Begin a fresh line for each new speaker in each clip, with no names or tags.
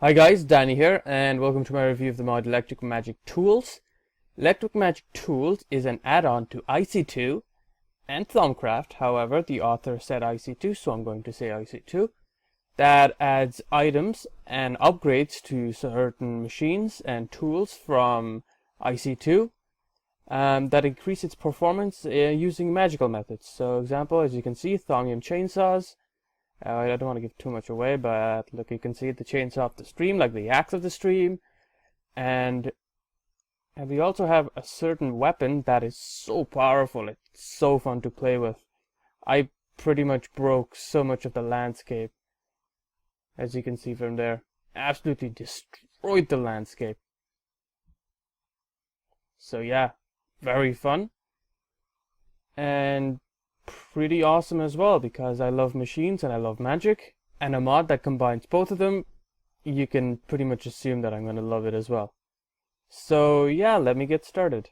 Hi guys, Danny here, and welcome to my review of the mod electro-magic tools. Electro-magic tools is an add-on to IC2 and Thaumcraft. However, the author said IC2, so I'm going to say IC2. That adds items and upgrades to certain machines and tools from IC2 that increase its performance using magical methods. So, example, as you can see, Thaumcraft Chainsaws. I don't want to give too much away, but look, you can see the chainsaw of the stream, like the axe of the stream, and we also have a certain weapon that is so powerful. It's so fun to play with. I pretty much broke so much of the landscape, as you can see from there. Absolutely destroyed the landscape. So yeah, very fun. And pretty awesome as well, because I love machines and I love magic, and a mod that combines both of them, you can pretty much assume that I'm going to love it as well. So yeah, let me get started.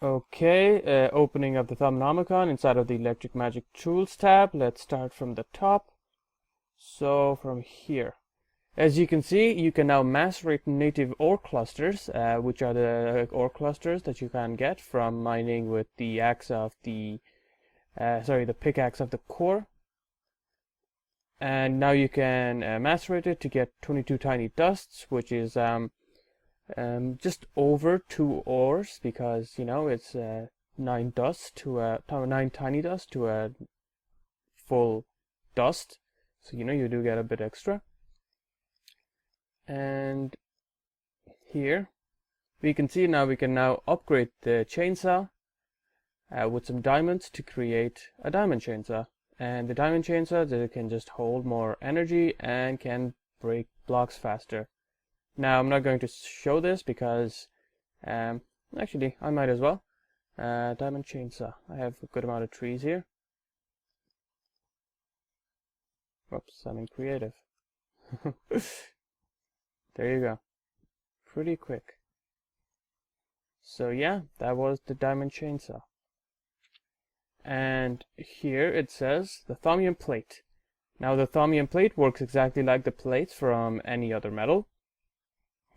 Okay, opening up the Thaumcraft inside of the Electric Magic Tools tab. Let's start from the top. So from here, as you can see, you can now macerate native ore clusters, which are the ore clusters that you can get from mining with the axe of the the pickaxe of the core. And now you can macerate it to get 22 tiny dusts, which is just over 2 ores, because you know it's 9 dust to 9 tiny dust to a full dust. So you know you do get a bit extra. And here we can see now we can now upgrade the chainsaw with some diamonds to create a diamond chainsaw. And the diamond chainsaw, they can just hold more energy and can break blocks faster. Now I'm not going to show this because actually I might as well. Diamond chainsaw. I have a good amount of trees here. Whoops, I'm in creative. There you go. Pretty quick. So yeah, that was the diamond chainsaw. And here it says the Thaumcraft plate. Now the Thaumcraft plate works exactly like the plates from any other metal.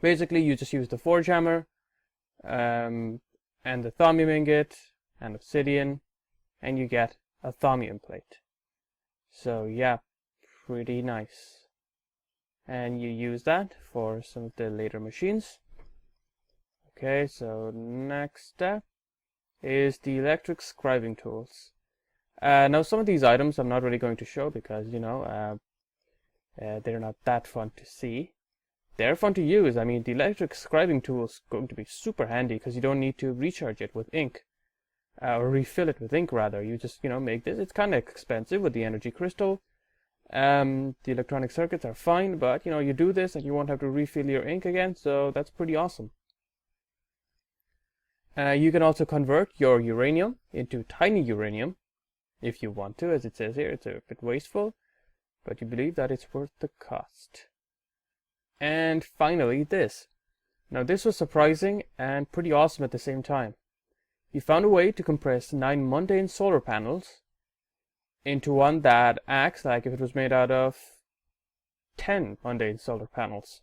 Basically, you just use the forge hammer, and the Thaumcraft ingot, and obsidian, and you get a Thaumcraft plate. So yeah, pretty nice. And you use that for some of the later machines. Okay, so next step is the electric scribing tools. Now some of these items I'm not really going to show because, you know, they're not that fun to see. They're fun to use. I mean, the electric scribing tool is going to be super handy because you don't need to recharge it with ink. Or refill it with ink, rather. You just, you know, make this. It's kind of expensive with the energy crystal. The electronic circuits are fine, but, you know, you do this and you won't have to refill your ink again, so that's pretty awesome. You can also convert your uranium into tiny uranium if you want to, as it says here. It's a bit wasteful, but you believe that it's worth the cost. And finally, this. Now this was surprising and pretty awesome at the same time. You found a way to compress 9 mundane solar panels into one that acts like if it was made out of 10 mundane solar panels.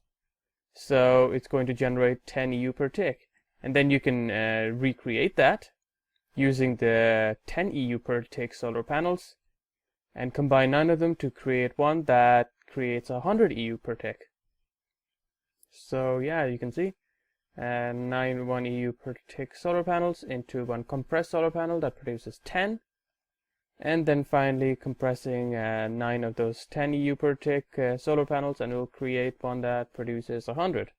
So it's going to generate 10 EU per tick. And then you can recreate that using the 10 EU per tick solar panels and combine 9 of them to create one that creates 100 EU per tick. So yeah, you can see 9 1 EU per tick solar panels into one compressed solar panel that produces 10, and then finally compressing 9 of those 10 EU per tick solar panels, and it will create one that produces 100.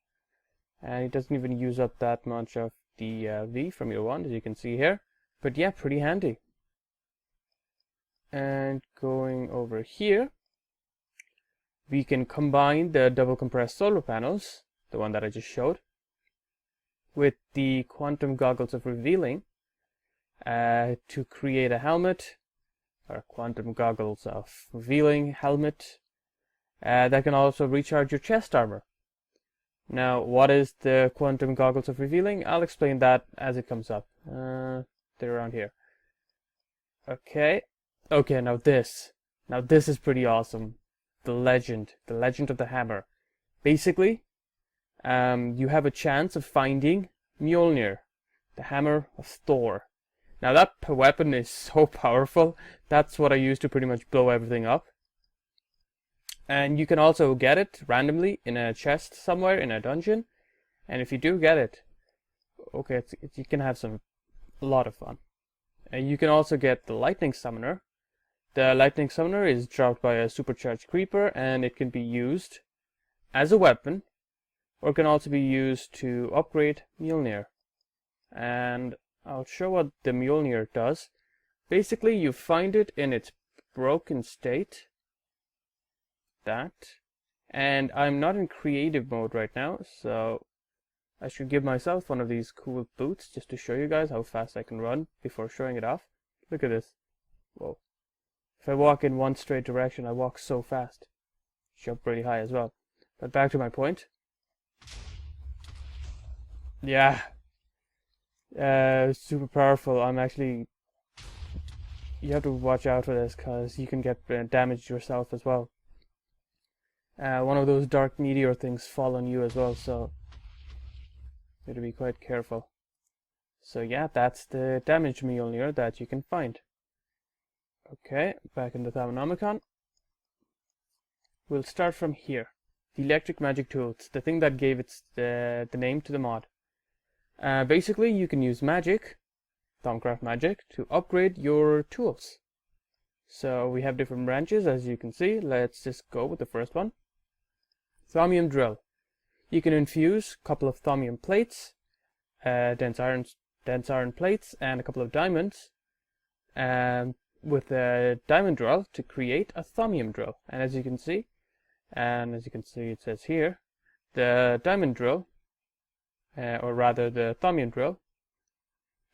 And it doesn't even use up that much of the V from your wand, as you can see here. But yeah, pretty handy. And going over here, we can combine the double compressed solar panels, the one that I just showed, with the quantum goggles of revealing to create a helmet, or quantum goggles of revealing helmet that can also recharge your chest armor. Now, what is the quantum goggles of revealing? I'll explain that as it comes up. They're around here. Okay. Now this is pretty awesome. The legend of the hammer. Basically, you have a chance of finding Mjolnir, the hammer of Thor. Now that weapon is so powerful. That's what I use to pretty much blow everything up. And you can also get it randomly in a chest somewhere in a dungeon. And if you do get it, okay, you can have a lot of fun. And you can also get the lightning summoner. The lightning summoner is dropped by a supercharged creeper, and it can be used as a weapon, or it can also be used to upgrade Mjolnir. And I'll show what the Mjolnir does. Basically, you find it in its broken state. And I'm not in creative mode right now, so I should give myself one of these cool boots just to show you guys how fast I can run before showing it off. Look at this. Whoa. If I walk in one straight direction, I walk so fast. Jump pretty high as well. But back to my point. Yeah. Super powerful. You have to watch out for this because you can get damaged yourself as well. One of those dark meteor things fall on you as well, so you have to be quite careful. So yeah, that's the damage Mjolnir that you can find. Okay, back in the Thaunomicon. We'll start from here. The electro-magic tools, the thing that gave it the name to the mod. Basically, you can use magic, Thaumcraft magic, to upgrade your tools. So we have different branches, as you can see. Let's just go with the first one. Thaumium drill. You can infuse a couple of thaumium plates, dense iron plates, and a couple of diamonds with a diamond drill to create a thaumium drill. And as you can see, it says here, the diamond drill, or rather the thaumium drill,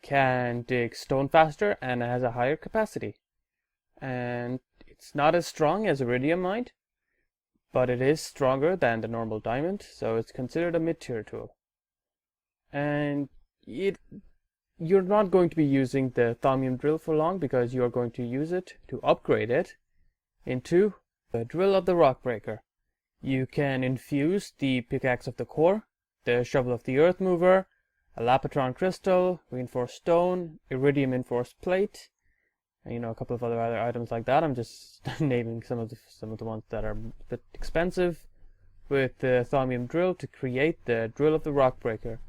can dig stone faster and has a higher capacity. And it's not as strong as iridium mined, but it is stronger than the normal diamond, so it's considered a mid-tier tool. And you're not going to be using the thaumium drill for long, because you're going to use it to upgrade it into the drill of the rock breaker. You can infuse the pickaxe of the core, the shovel of the earth mover, a lapatron crystal, reinforced stone, iridium enforced plate, and a couple of other items like that. I'm just naming some of the ones that are a bit expensive, with the thaumium drill to create the drill of the rock breaker.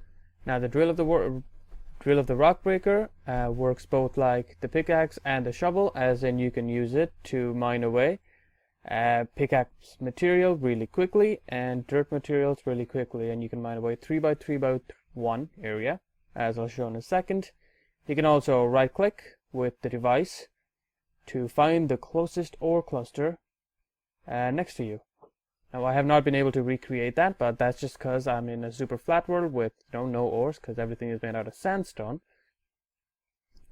Now the drill of the rock breaker works both like the pickaxe and the shovel, as in you can use it to mine away pickaxe material really quickly and dirt materials really quickly, and you can mine away 3x3x1 area, as I'll show in a second. You can also right click with the device to find the closest ore cluster next to you. Now I have not been able to recreate that, but that's just because I'm in a super flat world with no ores, because everything is made out of sandstone.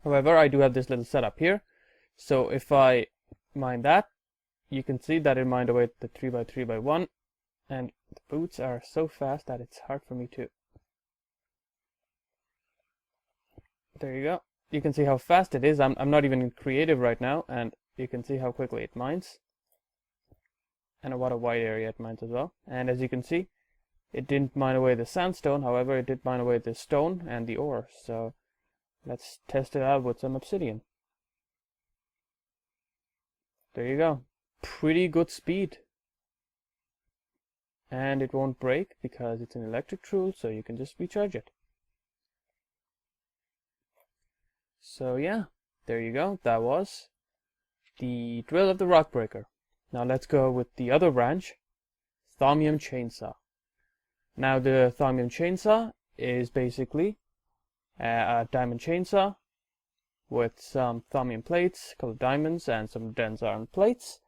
However, I do have this little setup here, so if I mine that, you can see that it mined away the 3x3x1, and the boots are so fast that it's hard for me to... There you go. You can see how fast it is. I'm not even in creative right now, and you can see how quickly it mines. And what a wide area it mines as well. And as you can see, it didn't mine away the sandstone, however it did mine away the stone and the ore. So let's test it out with some obsidian. There you go. Pretty good speed. And it won't break because it's an electric tool, so you can just recharge it. So yeah, there you go. That was the drill of the rock breaker. Now let's go with the other branch, Thaumium Chainsaw. Now the Thaumium Chainsaw is basically a diamond chainsaw with some thaumium plates, a couple of diamonds, and some dense iron plates.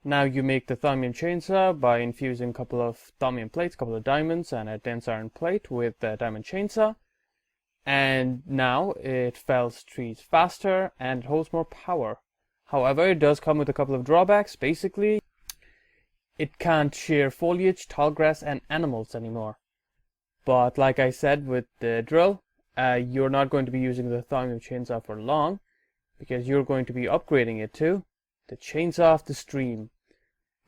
Now you make the Thaumium Chainsaw by infusing a couple of thaumium plates, a couple of diamonds, and a dense iron plate with the diamond chainsaw. And now it fells trees faster and it holds more power. However, it does come with a couple of drawbacks. Basically, it can't shear foliage, tall grass, and animals anymore. But like I said with the drill, you're not going to be using the Thaumium Chainsaw for long, because you're going to be upgrading it to the Chainsaw of the Stream.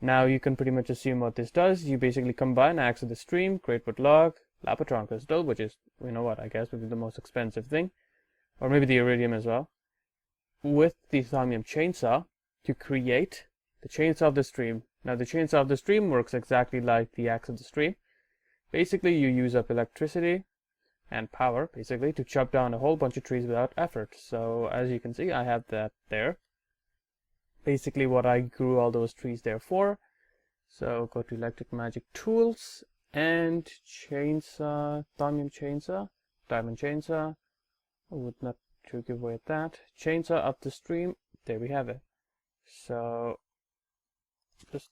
Now you can pretty much assume what this does. You basically combine axe of the stream, great wood log, lapotron crystal, which is, you know what, I guess would be the most expensive thing, or maybe the iridium as well, with the Thaumcraft Chainsaw to create the Chainsaw of the Stream. Now the Chainsaw of the Stream works exactly like the axe of the stream. Basically you use up electricity and power, basically, to chop down a whole bunch of trees without effort. So as you can see, I have that there. Basically what I grew all those trees there for. So go to electro-magic tools and chainsaw, Thaumcraft Chainsaw, diamond chainsaw. I would not to give away that. Chainsaw up the stream, there we have it. So just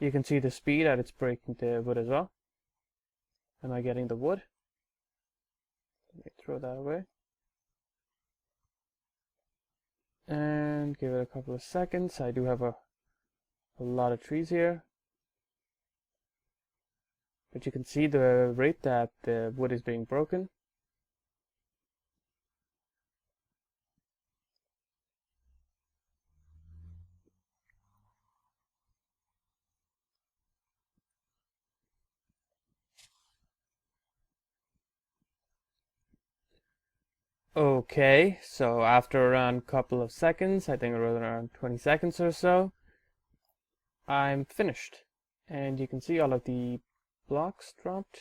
you can see the speed that it's breaking the wood as well. Am I getting the wood? Let me throw that away. And give it a couple of seconds. I do have a lot of trees here. But you can see the rate that the wood is being broken. Okay, so after around a couple of seconds, I think around 20 seconds or so, I'm finished. And you can see all of the blocks dropped.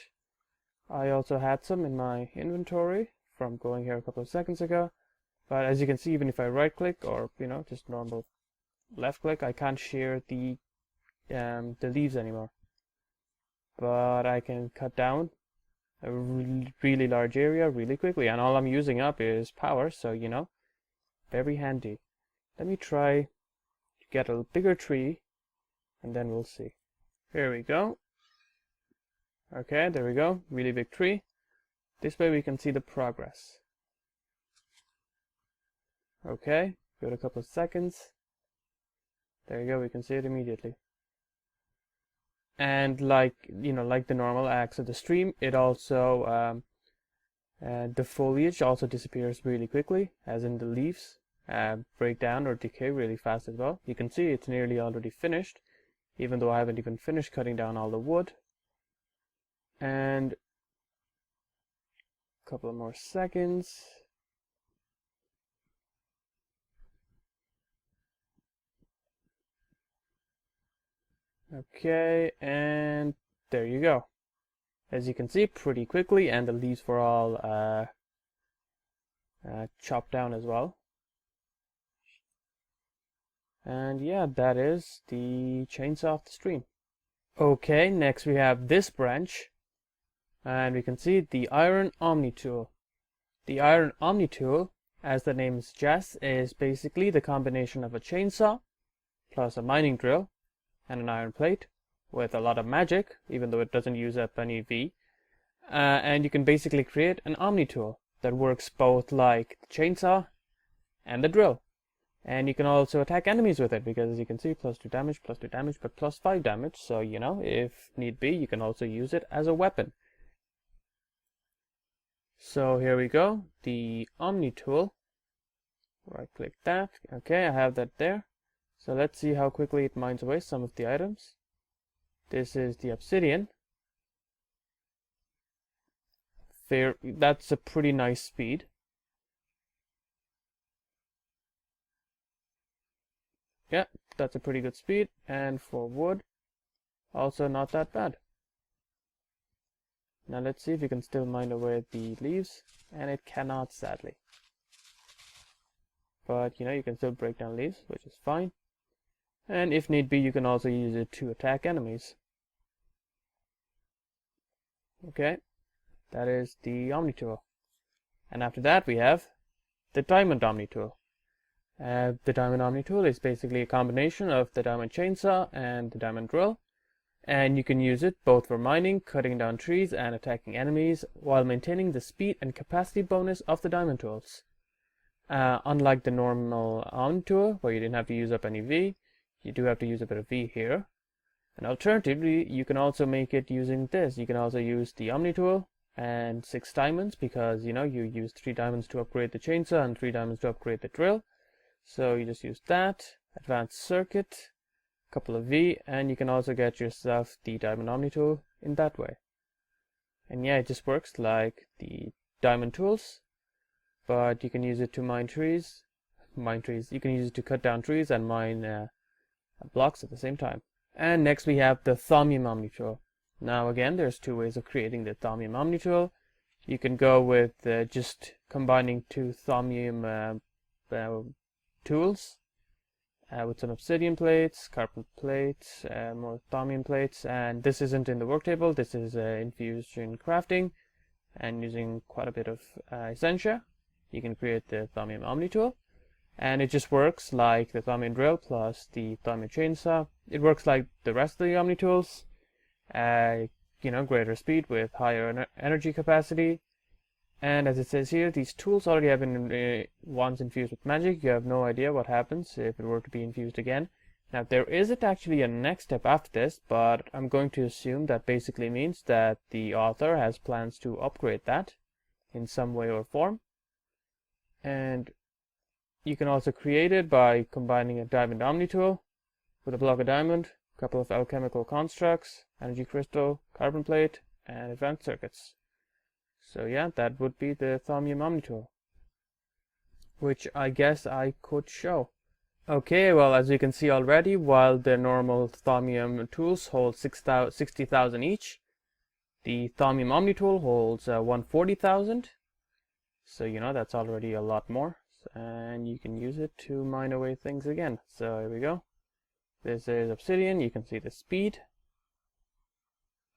I also had some in my inventory from going here a couple of seconds ago. But as you can see, even if I right click or, you know, just normal left click, I can't shear the leaves anymore. But I can cut down a really large area really quickly, and all I'm using up is power, so you know, very handy. Let me try to get a bigger tree and then we'll see. Here we go. Okay, there we go, really big tree. This way we can see the progress. Okay, give it a couple of seconds. There you go, we can see it immediately. And like, you know, like the normal axe of the stream, it also the foliage also disappears really quickly, as in the leaves break down or decay really fast as well. You can see it's nearly already finished, even though I haven't even finished cutting down all the wood. And a couple of more seconds. Okay, and there you go. As you can see, pretty quickly, and the leaves were all chopped down as well. And yeah, that is the chainsaw of the stream. Okay, next we have this branch, and we can see the iron omni tool. The iron omni tool, as the name suggests, is basically the combination of a chainsaw plus a mining drill and an iron plate with a lot of magic, even though it doesn't use up any V. And you can basically create an omni tool that works both like the chainsaw and the drill. And you can also attack enemies with it, because as you can see, +2 damage, +2 damage, but +5 damage. So, you know, if need be, you can also use it as a weapon. So here we go, the omni tool. Right click that. Okay, I have that there. So let's see how quickly it mines away some of the items. This is the obsidian. That's a pretty nice speed. Yeah, that's a pretty good speed. And for wood, also not that bad. Now let's see if you can still mine away the leaves. And it cannot, sadly. But, you know, you can still break down leaves, which is fine. And if need be, you can also use it to attack enemies. Okay, that is the Omni tool. And after that we have the Diamond Omni tool. The Diamond Omni tool is basically a combination of the Diamond Chainsaw and the Diamond Drill. And you can use it both for mining, cutting down trees, and attacking enemies, while maintaining the speed and capacity bonus of the Diamond tools. Unlike the normal Omni tool, where you didn't have to use up any V, you do have to use a bit of V here. And alternatively, you can also make it using this. You can also use the Omni tool and 6 diamonds, because, you know, you use 3 diamonds to upgrade the chainsaw and 3 diamonds to upgrade the drill. So you just use that, advanced circuit, couple of V, and you can also get yourself the diamond omni tool in that way. And yeah, it just works like the diamond tools, but you can use it to mine trees. You can use it to cut down trees and mine blocks at the same time. And next we have the Thaumium omni tool. Now again, there's two ways of creating the Thaumium omni tool. You can go with just combining two Thaumium tools with some obsidian plates, carbon plates, more Thaumium plates, and this isn't in the work table. This is infused in crafting, and using quite a bit of essentia, you can create the Thaumium omni tool. And it just works like the Thaumium drill plus the Thaumium chainsaw. It works like the rest of the omni tools. Greater speed with higher energy capacity. And as it says here, these tools already have been once infused with magic. You have no idea what happens if it were to be infused again. Now there isn't actually a next step after this, but I'm going to assume that basically means that the author has plans to upgrade that in some way or form. And you can also create it by combining a diamond omni tool with a block of diamond, a couple of alchemical constructs, energy crystal, carbon plate, and advanced circuits. So yeah, that would be the Thaumium omni tool, which I guess I could show. Okay, well, as you can see already, while the normal Thaumium tools hold 60,000 each, the Thaumium omni tool holds 140,000. So that's already a lot more, and you can use it to mine away things again. So here we go. This is obsidian. You can see the speed,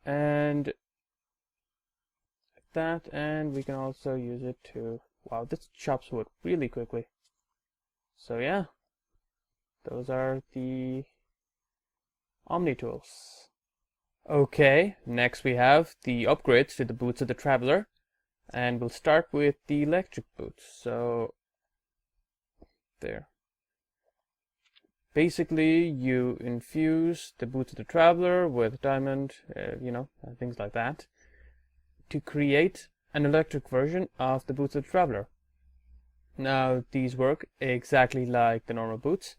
and that, and we can also use it to, wow, this chops wood really quickly. So yeah, those are the omni tools. Okay, next we have the upgrades to the boots of the traveler, and we'll start with the electric boots. So there, basically you infuse the boots of the traveler with diamond, things like that, to create an electric version of the boots of the traveler. Now these work exactly like the normal boots,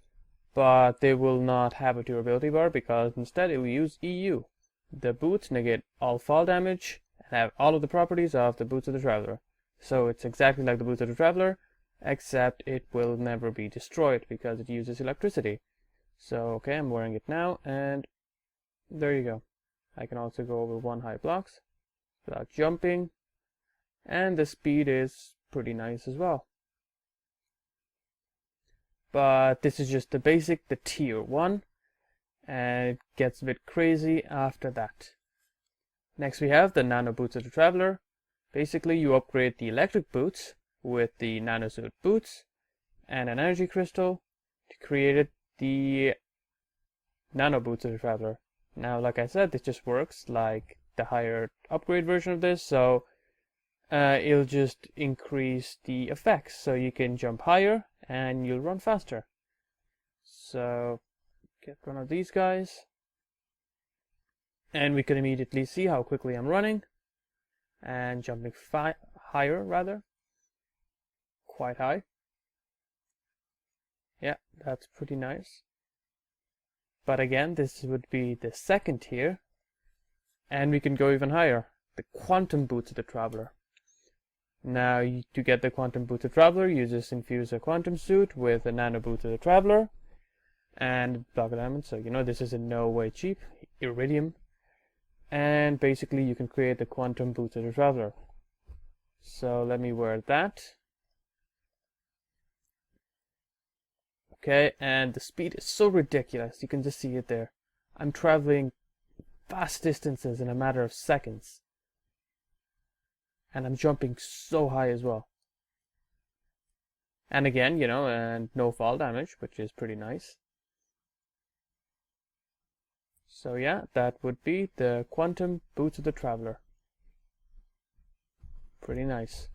but they will not have a durability bar because instead it will use EU. The boots negate all fall damage and have all of the properties of the boots of the traveler. So it's exactly like the boots of the traveler, except it will never be destroyed because it uses electricity. So okay, I'm wearing it now, and there you go. I can also go over 1 high blocks without jumping, and the speed is pretty nice as well. But this is just the basic, the tier 1, and it gets a bit crazy after that. Next we have the Nano boots of the traveler. Basically you upgrade the electric boots with the Nano suit boots and an energy crystal to create the Nano boots of the traveler. Now like I said, this just works like the higher upgrade version of this, so it'll just increase the effects, so you can jump higher and you'll run faster. So get one of these guys, and we can immediately see how quickly I'm running and jumping higher, rather, quite high. Yeah, that's pretty nice. But again, this would be the second tier, and we can go even higher, the quantum boots of the traveler. Now to get the quantum boots of the traveler, you just infuse a quantum suit with a nano boots of the traveler and block of diamond. So this is in no way cheap, iridium, and basically you can create the quantum boots of the traveler. So let me wear that. Okay, and the speed is so ridiculous, you can just see it there. I'm traveling vast distances in a matter of seconds, and I'm jumping so high as well. And again, and no fall damage, which is pretty nice. So yeah, that would be the quantum boots of the traveler. Pretty nice.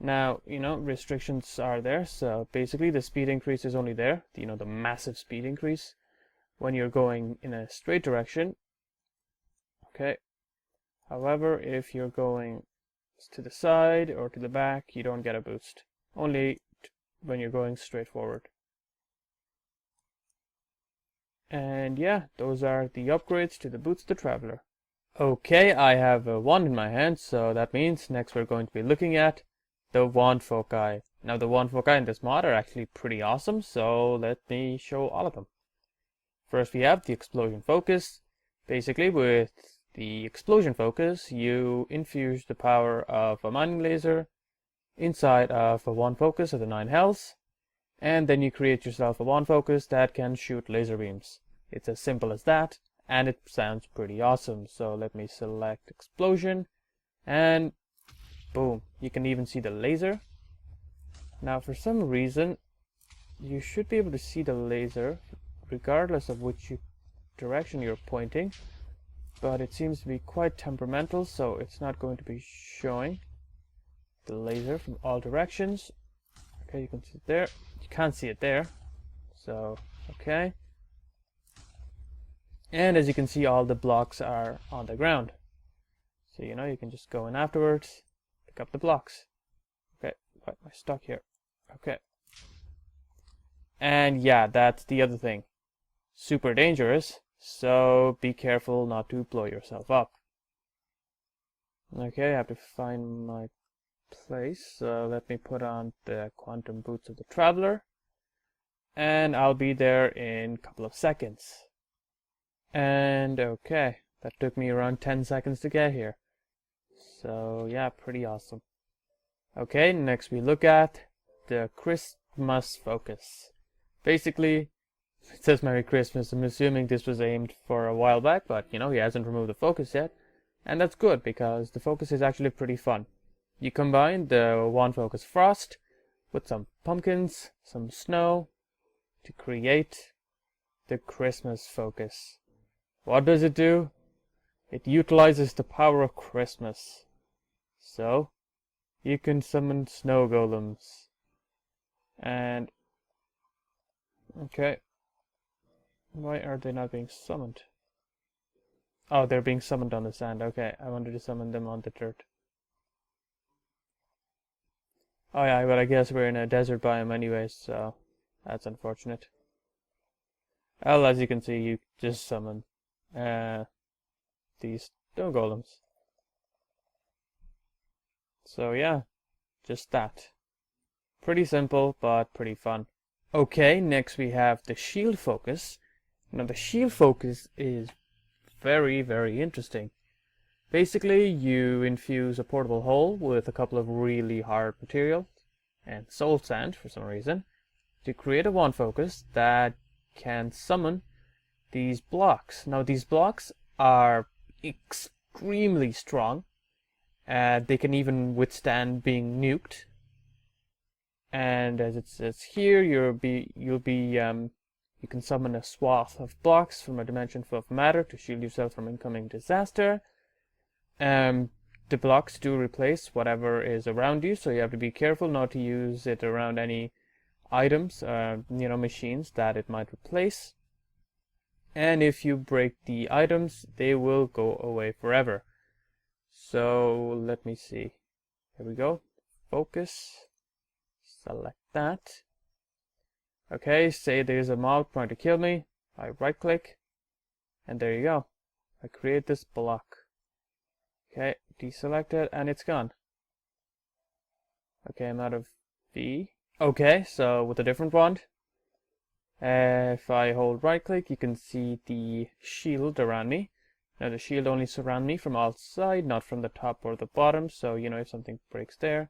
Now, restrictions are there, so basically the speed increase is only there, the massive speed increase when you're going in a straight direction. Okay. However, if you're going to the side or to the back, you don't get a boost. Only when you're going straight forward. And yeah, those are the upgrades to the boots of the traveler. Okay, I have a wand in my hand, so that means next we're going to be looking at the wand foci. Now the wand foci in this mod are actually pretty awesome, so let me show all of them. First we have the explosion focus. Basically with the explosion focus you infuse the power of a mining laser inside of a wand focus of the 9 health, and then you create yourself a wand focus that can shoot laser beams. It's as simple as that, and it sounds pretty awesome. So let me select explosion, and boom, you can even see the laser. Now for some reason you should be able to see the laser regardless of which direction you're pointing, but it seems to be quite temperamental, so it's not going to be showing the laser from all directions. Okay, you can see it there. You can't see it there, so okay. And as you can see, all the blocks are on the ground, so you know you can just go in afterwards, pick up the blocks. Okay, why am I stuck here? Okay. And yeah, that's the other thing. Super dangerous, so be careful not to blow yourself up. Okay, I have to find my place, so let me put on the quantum boots of the traveler, and I'll be there in a couple of seconds. And okay, that took me around 10 seconds to get here, so yeah, pretty awesome. Okay, next we look at the Christmas focus. Basically, it says Merry Christmas. I'm assuming this was aimed for a while back, but you know, he hasn't removed the focus yet, and that's good because the focus is actually pretty fun. You combine the wand focus frost with some pumpkins, some snow to create the Christmas focus. What does it do? It utilizes the power of Christmas. So you can summon snow golems. And okay, why are they not being summoned? Oh, they're being summoned on the sand. Okay, I wanted to summon them on the dirt. Oh yeah, but I guess we're in a desert biome anyways, so that's unfortunate. Well, as you can see, you just summon these snow golems. So yeah, just that. Pretty simple, but pretty fun. Okay, next we have the shield focus. Now the shield focus is very, very interesting. Basically, you infuse a portable hole with a couple of really hard materials and soul sand for some reason to create a wand focus that can summon these blocks. Now these blocks are extremely strong. They can even withstand being nuked. And as it says here, you can summon a swath of blocks from a dimension full of matter to shield yourself from incoming disaster. The blocks do replace whatever is around you, so you have to be careful not to use it around any items, machines that it might replace. And if you break the items, they will go away forever. So let me see. Here we go. Focus. Select that. Okay, say there's a mob trying to kill me. I right click, and there you go. I create this block. Okay, deselect it, and it's gone. Okay, I'm out of V. Okay, so with a different wand, if I hold right click, you can see the shield around me. Now the shield only surrounds me from outside, not from the top or the bottom, so you know, if something breaks there,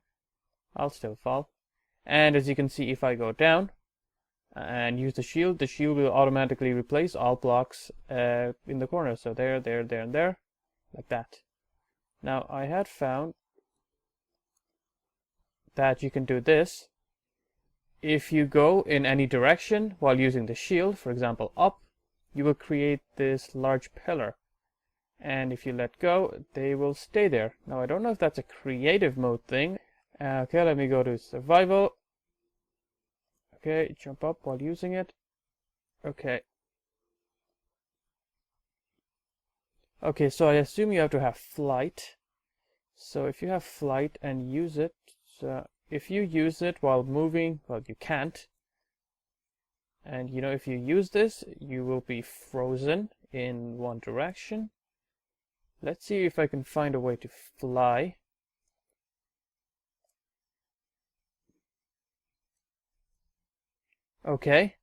I'll still fall. And as you can see, if I go down and use the shield will automatically replace all blocks in the corner. So there, and there, like that. Now I had found that you can do this if you go in any direction while using the shield. For example, up, you will create this large pillar, and if you let go, they will stay there. Now I don't know if that's a creative mode thing. Okay, let me go to survival. Okay, jump up while using it. Okay. Okay, so I assume you have to have flight. So if you have flight and use it, if you use it while moving, well, you can't. And you know, if you use this, you will be frozen in one direction. Let's see if I can find a way to fly. Okay,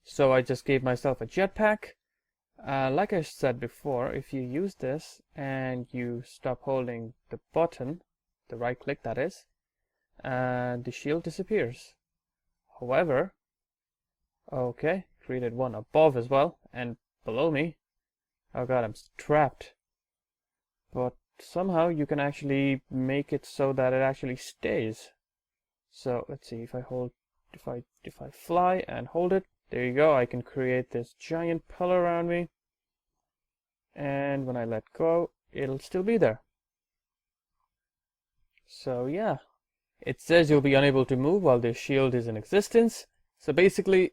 so I just gave myself a jetpack. Like I said before, if you use this and you stop holding the button, the right click that is, the shield disappears. However, okay, created one above as well, and below me. Oh god, I'm trapped. But somehow you can actually make it so that it actually stays. So let's see, if I hold, if I fly and hold it, there you go, I can create this giant pillar around me. And when I let go, it'll still be there. So yeah, it says you'll be unable to move while the shield is in existence. So basically,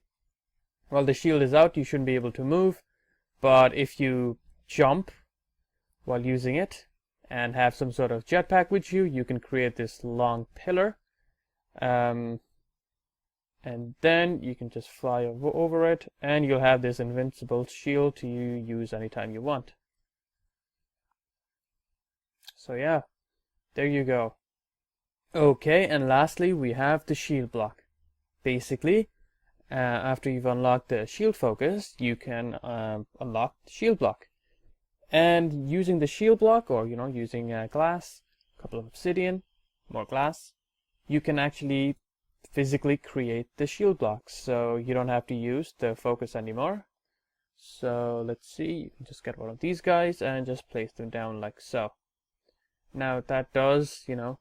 while the shield is out, you shouldn't be able to move. But if you jump while using it and have some sort of jetpack with you, you can create this long pillar. And then you can just fly over it, and you'll have this invincible shield to use anytime you want. So yeah, there you go. Okay, and lastly we have the shield block. Basically, after you've unlocked the shield focus, you can unlock the shield block. And using the shield block, or you know, using glass, a couple of obsidian, more glass, you can actually physically create the shield blocks, so you don't have to use the focus anymore. So let's see, you can just get one of these guys and just place them down like so. Now that does, you know,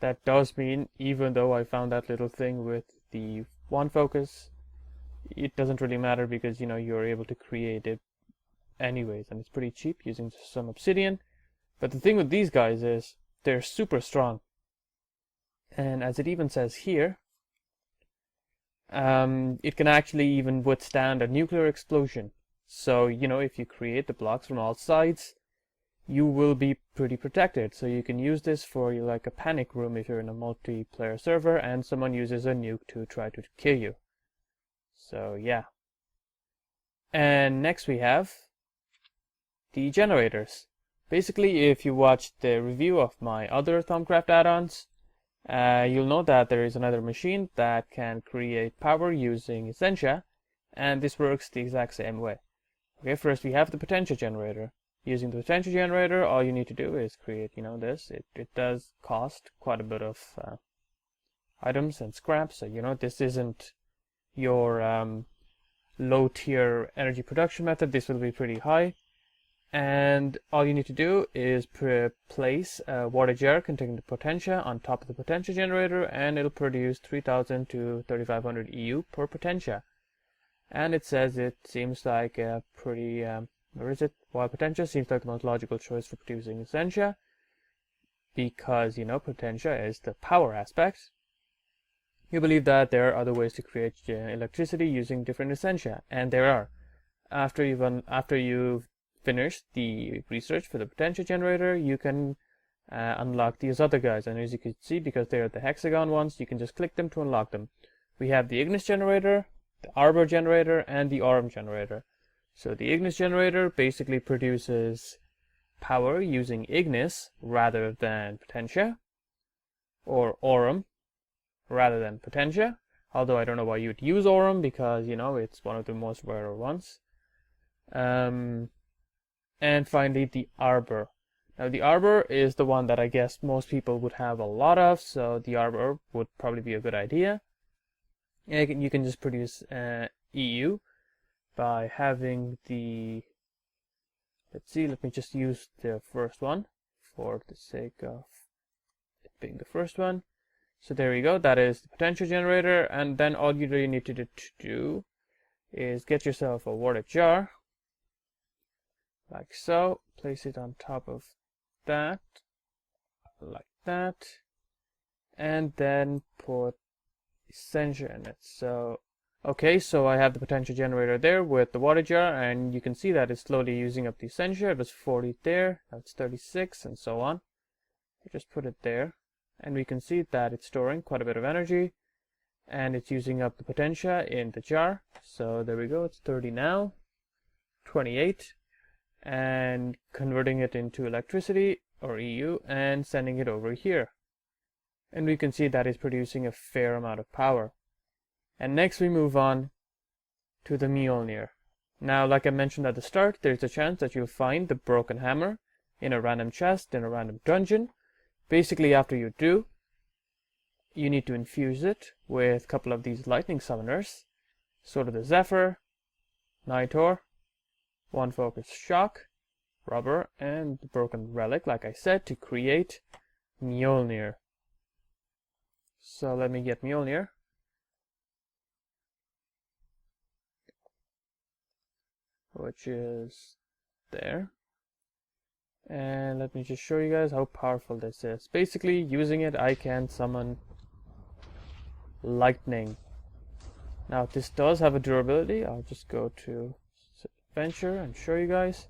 that does mean, even though I found that little thing with the one focus, it doesn't really matter, because you know, you're able to create it anyways, and it's pretty cheap using some obsidian. But the thing with these guys is they're super strong. And as it even says here, it can actually even withstand a nuclear explosion. So, you know, if you create the blocks from all sides, you will be pretty protected. So you can use this for like a panic room if you're in a multiplayer server and someone uses a nuke to try to kill you. So yeah. And next we have the generators. Basically, if you watched the review of my other Thaumcraft add-ons, you'll know that there is another machine that can create power using Essentia, and this works the exact same way. Okay, first we have the potential generator. Using the potential generator, all you need to do is create, you know, this. It does cost quite a bit of items and scrap, so you know, this isn't your low tier energy production method. This will be pretty high. And all you need to do is place a water jar containing the potential on top of the potential generator, and it'll produce 3000 to 3500 EU per potential. And it says it seems like a pretty, where is it? While potential seems like the most logical choice for producing Essentia, because, you know, potential is the power aspect. You believe that there are other ways to create electricity using different Essentia, and there are. After you've finished the research for the potential generator, you can unlock these other guys, and as you can see, because they are the hexagon ones, you can just click them to unlock them. We have the Ignis generator, the Arbor generator, and the Aurum generator. So the Ignis generator basically produces power using Ignis rather than Potentia, or Aurum rather than Potentia, although I don't know why you'd use Aurum, because, you know, it's one of the most rarer ones. And finally the Arbor. Now the Arbor is the one that I guess most people would have a lot of, so the Arbor would probably be a good idea. And you can just produce EU by having the, let's see, let me just use the first one for the sake of it being the first one. So there you go, that is the potential generator, and then all you really need to do is get yourself a water jar, like so, place it on top of that, like that, and then put Essentia in it. So, okay, so I have the potential generator there with the water jar, and you can see that it's slowly using up the Essentia. It was 40 there, now it's 36, and so on. I just put it there, and we can see that it's storing quite a bit of energy. and it's using up the potentia in the jar. So there we go, it's 30 now, 28, and converting it into electricity or EU and sending it over here. And we can see that it's producing a fair amount of power. And next we move on to the Mjolnir. Now, like I mentioned at the start, there's a chance that you'll find the broken hammer in a random chest in a random dungeon. Basically, after you do, you need to infuse it with a couple of these lightning summoners, Sword of the Zephyr, Nitor, one focus shock, rubber, and the broken relic, like I said, to create Mjolnir. So let me get Mjolnir. Which is there. And let me just show you guys how powerful this is. Basically, using it, I can summon lightning. Now, this does have a durability. I'll just go to Adventure and show you guys.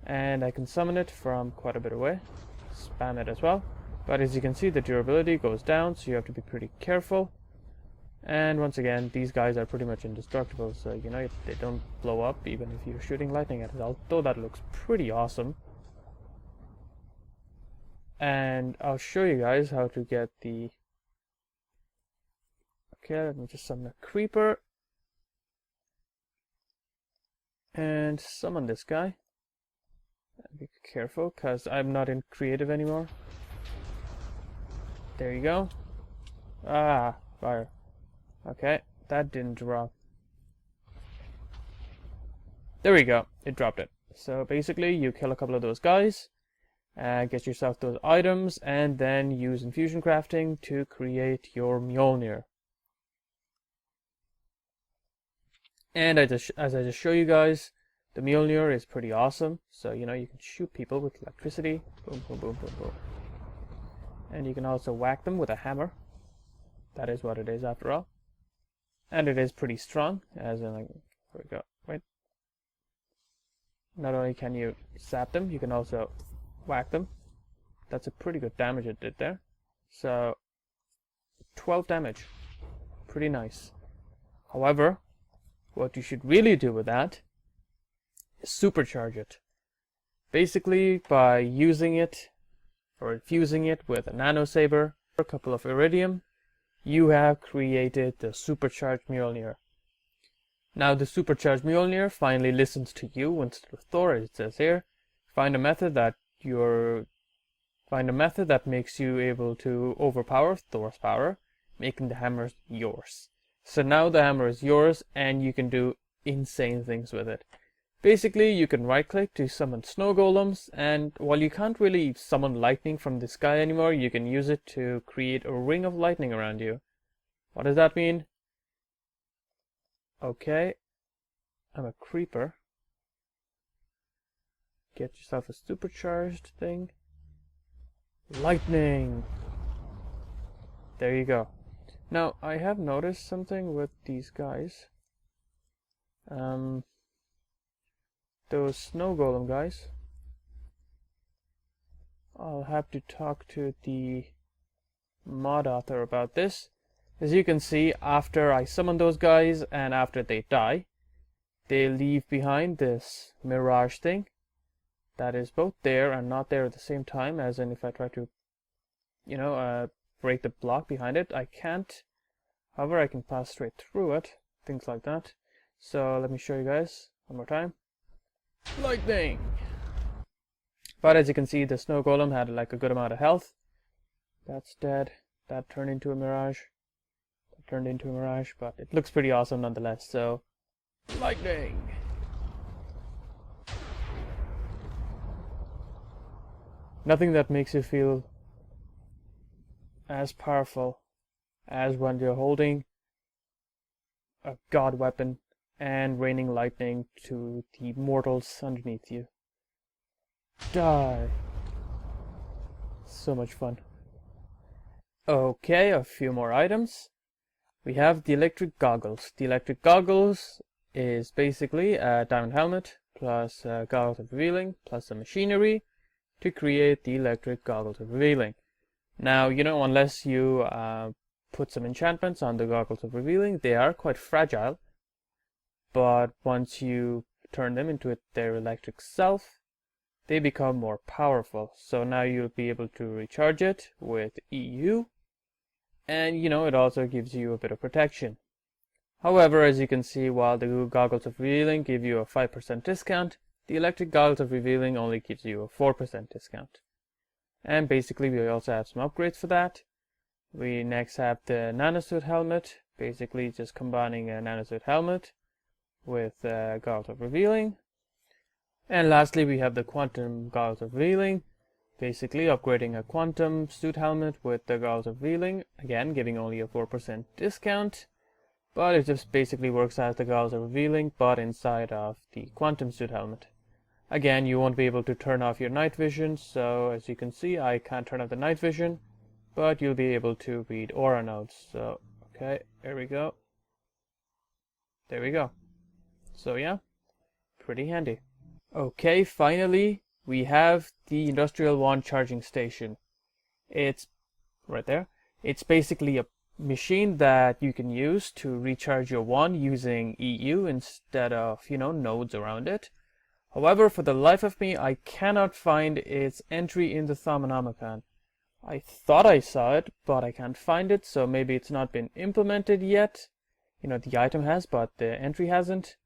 And I can summon it from quite a bit away. Spam it as well. But as you can see, the durability goes down, so you have to be pretty careful. And once again, these guys are pretty much indestructible, so you know, they don't blow up even if you're shooting lightning at it, although that looks pretty awesome. And I'll show you guys how to get the... Okay, let me just summon a creeper. And summon this guy. Be careful, because I'm not in creative anymore. There you go. Ah, fire. Okay, that didn't drop. There we go, it dropped it. So basically, you kill a couple of those guys, get yourself those items, and then use infusion crafting to create your Mjolnir. And as I just show you guys, the Mjolnir is pretty awesome. So you know, you can shoot people with electricity. Boom, boom, boom, boom, boom. And you can also whack them with a hammer. That is what it is after all. And it is pretty strong, as in like, where we go, wait. Not only can you zap them, you can also whack them. That's a pretty good damage it did there. So, 12 damage. Pretty nice. However, what you should really do with that is supercharge it. Basically, by using it, or infusing it with a nano saber, a couple of iridium, you have created the supercharged Mjolnir. Now the supercharged Mjolnir finally listens to you instead of Thor, as it says here. Find a method that makes you able to overpower Thor's power, making the hammer yours. So now the hammer is yours, and you can do insane things with it. Basically, you can right click to summon snow golems, and while you can't really summon lightning from the sky anymore, you can use it to create a ring of lightning around you. What does that mean? Okay, I'm a creeper. Get yourself a supercharged thing. Lightning! There you go. Now, I have noticed something with these guys. Those snow golem guys. I'll have to talk to the mod author about this. As you can see, after I summon those guys and after they die, they leave behind this mirage thing that is both there and not there at the same time, as in if I try to, you know, break the block behind it, I can't. However, I can pass straight through it, things like that. So let me show you guys one more time. Lightning! But as you can see, the snow golem had like a good amount of health. That's dead. That turned into a mirage. That turned into a mirage, but it looks pretty awesome nonetheless. So, lightning! Nothing that makes you feel as powerful as when you're holding a god weapon and raining lightning to the mortals underneath you. Die! So much fun. Okay, a few more items. We have the electric goggles. The electric goggles is basically a diamond helmet plus goggles of revealing plus some machinery to create the electric goggles of revealing. Now, you know, unless you put some enchantments on the Goggles of Revealing. They are quite fragile, but once you turn them into their electric self, they become more powerful. So now you'll be able to recharge it with EU, and it also gives you a bit of protection. However, as you can see, while the Goggles of Revealing give you a 5% discount, the electric Goggles of Revealing only gives you a 4% discount. And basically we also have some upgrades for that. We next have the Nanosuit helmet, basically just combining a Nanosuit helmet with Goggles of Revealing. And lastly we have the Quantum Goggles of Revealing, basically upgrading a Quantum suit helmet with the Goggles of Revealing, again giving only a 4% discount. But it just basically works as the Goggles of Revealing, but inside of the Quantum suit helmet. Again, you won't be able to turn off your night vision, so as you can see, I can't turn off the night vision, but you'll be able to read aura nodes. So, okay, here we go. There we go. So yeah, pretty handy. Okay, finally, we have the Industrial Wand Charging Station. It's right there. It's basically a machine that you can use to recharge your wand using EU instead of, nodes around it. However, for the life of me, I cannot find its entry in the Thaumanomicon. I thought I saw it, but I can't find it, so maybe it's not been implemented yet. The item has, but the entry hasn't.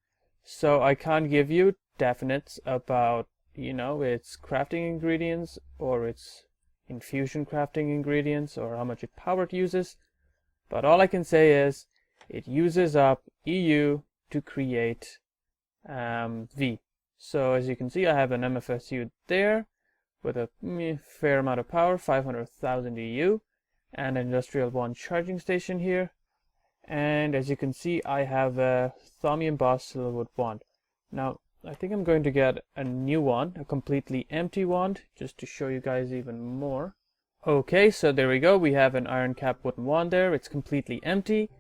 So I can't give you definites about, its crafting ingredients, or its infusion crafting ingredients, or how much power it uses. But all I can say is, it uses up EU to create V. So as you can see, I have an MFSU there with a fair amount of power, 500,000 EU, and an Industrial Wand Charging Station here. And as you can see, I have a Thaumium Boss Silverwood wand. Now, I think I'm going to get a new wand, a completely empty wand, just to show you guys even more. Okay, so there we go. We have an iron cap wooden wand there. It's completely empty.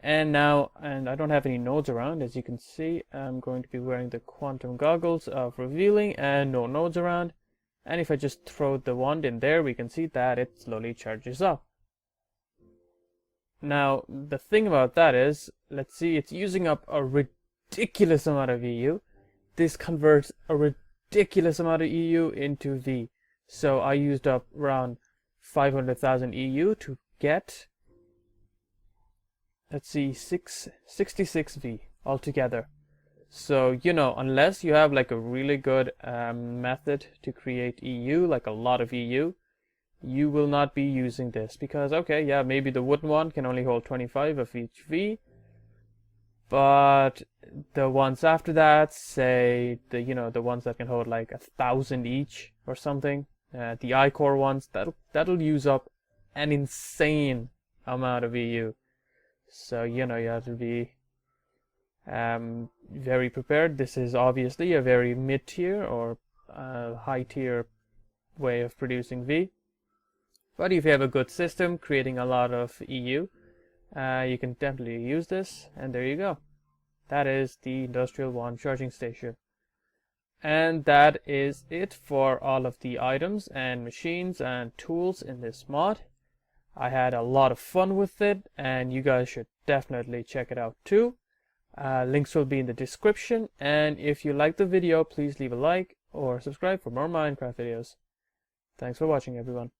And I don't have any nodes around, as you can see. I'm going to be wearing the Quantum Goggles of Revealing and no nodes around. And if I just throw the wand in there, we can see that it slowly charges up. Now, the thing about that is, let's see, it's using up a ridiculous amount of EU. This converts a ridiculous amount of EU into V. So I used up around 500,000 EU to get, let's see, 66 V altogether. So, unless you have like a really good method to create EU, like a lot of EU, you will not be using this. Because, okay, yeah, maybe the wooden one can only hold 25 of each V. But the ones after that, say, the ones that can hold like 1,000 each or something, the I-core ones, that'll use up an insane amount of EU. So, you have to be very prepared. This is obviously a very mid-tier or high-tier way of producing V. But if you have a good system creating a lot of EU, you can definitely use this, and there you go. That is the Industrial Wand Charging Station. And that is it for all of the items and machines and tools in this mod. I had a lot of fun with it, and you guys should definitely check it out too. Links will be in the description, and if you liked the video, please leave a like or subscribe for more Minecraft videos. Thanks for watching, everyone.